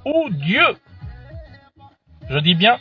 ou Dieu. Je dis bien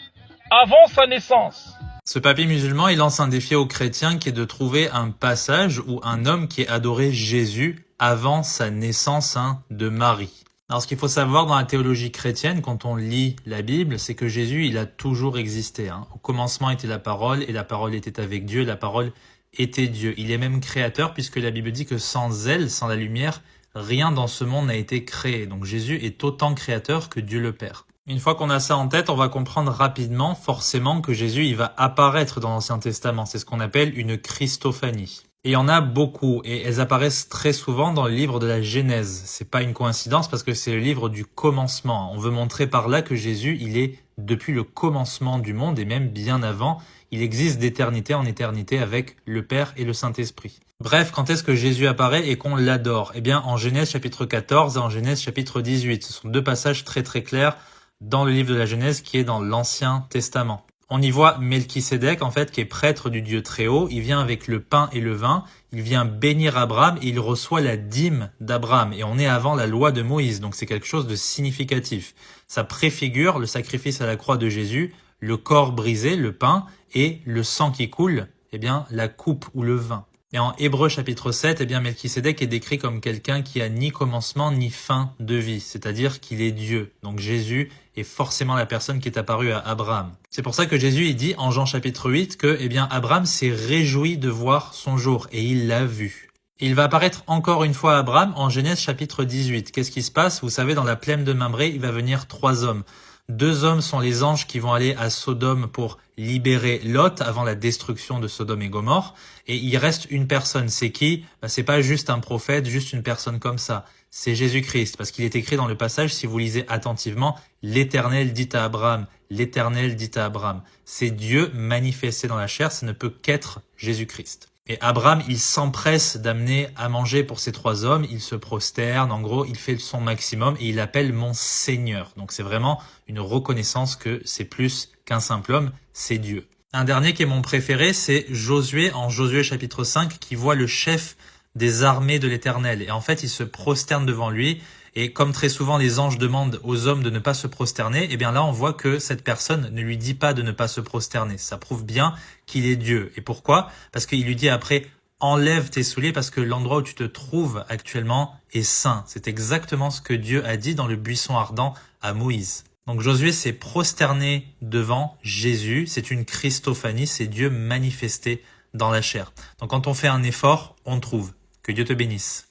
avant sa naissance. Ce papy musulman, il lance un défi aux chrétiens qui est de trouver un passage où un homme qui adorait Jésus avant sa naissance de Marie. Alors ce qu'il faut savoir dans la théologie chrétienne, quand on lit la Bible, c'est que Jésus, il a toujours existé. Au commencement était la parole, et la parole était avec Dieu, et la parole était Dieu. Il est même créateur, puisque la Bible dit que sans elle, sans la lumière, rien dans ce monde n'a été créé. Donc Jésus est autant créateur que Dieu le Père. Une fois qu'on a ça en tête, on va comprendre rapidement, forcément, que Jésus, il va apparaître dans l'Ancien Testament. C'est ce qu'on appelle une Christophanie. Et il y en a beaucoup, et elles apparaissent très souvent dans le livre de la Genèse. C'est pas une coïncidence parce que c'est le livre du commencement. On veut montrer par là que Jésus, il est depuis le commencement du monde, et même bien avant, il existe d'éternité en éternité avec le Père et le Saint-Esprit. Bref, quand est-ce que Jésus apparaît et qu'on l'adore? Eh bien, en Genèse chapitre 14 et en Genèse chapitre 18. Ce sont deux passages très très clairs dans le livre de la Genèse qui est dans l'Ancien Testament. On y voit Melchisédek, en fait, qui est prêtre du Dieu très haut. Il vient avec le pain et le vin. Il vient bénir Abraham et il reçoit la dîme d'Abraham. Et on est avant la loi de Moïse, donc c'est quelque chose de significatif. Ça préfigure le sacrifice à la croix de Jésus, le corps brisé, le pain, et le sang qui coule, eh bien, la coupe ou le vin. Et en Hébreux chapitre 7, eh bien, Melchisédek est décrit comme quelqu'un qui a ni commencement ni fin de vie, c'est-à-dire qu'il est Dieu. Donc Jésus est forcément la personne qui est apparue à Abraham. C'est pour ça que Jésus, il dit en Jean chapitre 8 que, eh bien, Abraham s'est réjoui de voir son jour, et il l'a vu. Et il va apparaître encore une fois à Abraham en Genèse chapitre 18. Qu'est-ce qui se passe? Vous savez, dans la plaine de Mamré, il va venir 3 hommes. 2 hommes sont les anges qui vont aller à Sodome pour libérer Lot avant la destruction de Sodome et Gomorrhe. Et il reste une personne. C'est qui? C'est pas juste un prophète, juste une personne comme ça. C'est Jésus-Christ. Parce qu'il est écrit dans le passage, si vous lisez attentivement, l'Éternel dit à Abraham. L'Éternel dit à Abraham. C'est Dieu manifesté dans la chair, ça ne peut qu'être Jésus-Christ. Et Abraham, il s'empresse d'amener à manger pour ces 3 hommes, il se prosterne, en gros, il fait son maximum et il appelle mon Seigneur. Donc c'est vraiment une reconnaissance que c'est plus qu'un simple homme, c'est Dieu. Un dernier qui est mon préféré, c'est Josué, en Josué chapitre 5, qui voit le chef des armées de l'Éternel. Et en fait, il se prosterne devant lui. Et comme très souvent les anges demandent aux hommes de ne pas se prosterner, eh bien là on voit que cette personne ne lui dit pas de ne pas se prosterner. Ça prouve bien qu'il est Dieu. Et pourquoi? Parce qu'il lui dit après, enlève tes souliers parce que l'endroit où tu te trouves actuellement est saint. C'est exactement ce que Dieu a dit dans le buisson ardent à Moïse. Donc Josué s'est prosterné devant Jésus. C'est une Christophanie, c'est Dieu manifesté dans la chair. Donc quand on fait un effort, on trouve. Que Dieu te bénisse.